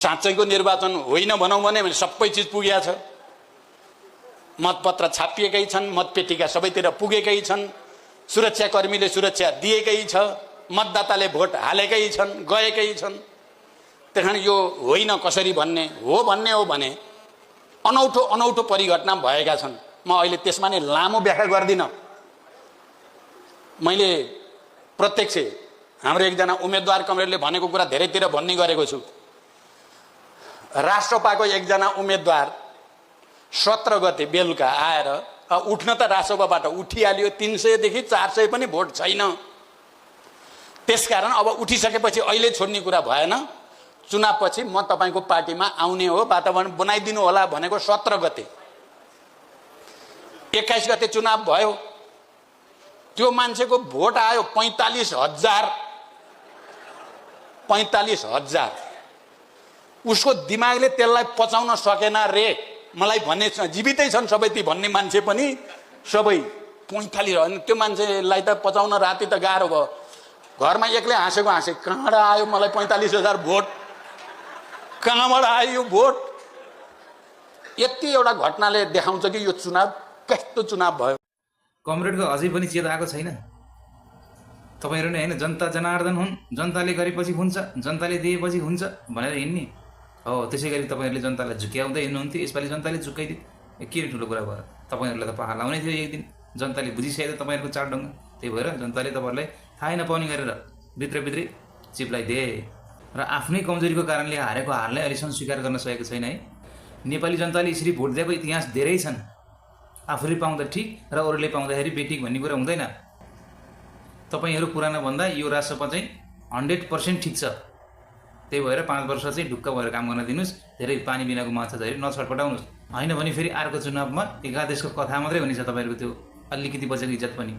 साँच्चैको निर्वाचन होइन भनौँ भने सबै चिज पुगेको छ। मतपत्र छापिएकै छन्, मतपेटिका सबैतिर पुगेकै छन्, सुरक्षाकर्मीले सुरक्षा दिएकै छ, मतदाताले भोट हालेकै छन्, गएकै छन्। त्यही यो होइन कसरी भन्ने हो भने अनौठो अनौठो परिघटना भएका छन्। म अहिले त्यसमा नै लामो व्याख्या गर्दिनँ। मैले प्रत्यक्ष हाम्रो एकजना उम्मेदवार कमरेडले भनेको कुरा धेरैतिर भन्ने गरेको छु। राष्ट्रपाको एकजना उम्मेदवार 17 गते बेलुका आएर उठ्न त राष्ट्रपाबाट उठिहाल्यो, 300 देखि 400 पनि भोट छैन। त्यसकारण अब उठिसकेपछि अहिले छोड्ने कुरा भएन। चुनावपछि म तपाईको पार्टीमा आउने हो, वातावरण बनाइदिनु होला भनेको 17 गते। 21 गते चुनाव भयो, त्यो मान्छेको भोट आयो 45,000। उसको दिमागले त्यसलाई पचाउन सकेन रे। मलाई भन्ने जीवितै छन् सबै ती भन्ने मान्छे पनि सबै 45। त्यो मान्छेलाई त पचाउन राति त गाह्रो भयो। घरमा एक्लै हाँसे कहाँबाट आयो मलाई 45,000 भोट, कहाँबाट आयो यो भोट? यति एउटा घटनाले देखाउँछ कि यो चुनाव कस्तो चुनाव भयो। कमरेडको अझै पनि चेत आएको छैन। तपाईहरु नै हैन, जनता जनार्दन हुन्, जनताले गरेपछि हुन्छ, जनताले दिएपछि हुन्छ भनेर हिँड्ने हो। त्यसैगरी तपाईहरुले जनतालाई झुक्याउँदै हिँड्नुहुन्थ्यो। यसपालि जनताले झुक्काइदिए के ठुलो कुरा भयो। तपाईहरुलाई त पहाड लाउनै थियो एक दिन। जनताले बुझिसक्यो तपाईहरुको चाडढङ्ग। त्यही भएर जनताले तपाईहरुलाई थाहै नपाउने गरेर भित्रभित्रै चिप्लाइदिए र आफ्नै कमजोरीको कारणले हारेको हारलाई अहिलेसम्म स्वीकार गर्न सकेको छैन है। नेपाली जनताले यसरी भोट दिएको इतिहास धेरै छन्। आफूले पाउँदा ठिक र अरूले पाउँदाखेरि बेठिक भन्ने कुरा हुँदैन। तपाईहरु पुरानो भन्दा यो राजसभा चाहिँ 100% ठिक छ। त्यही भएर 5 वर्ष चाहिँ ढुक्क भएर काम गर्न दिनुस्। धेरै पानी बिनाको माछा झरी नछटपटाउनुस्। हैन भने फेरि अर्को चुनावमा एकादेशको कथा मात्रै हुनेछ। तपाईहरुको त्यो अलिकति बचेको इज्जत पनि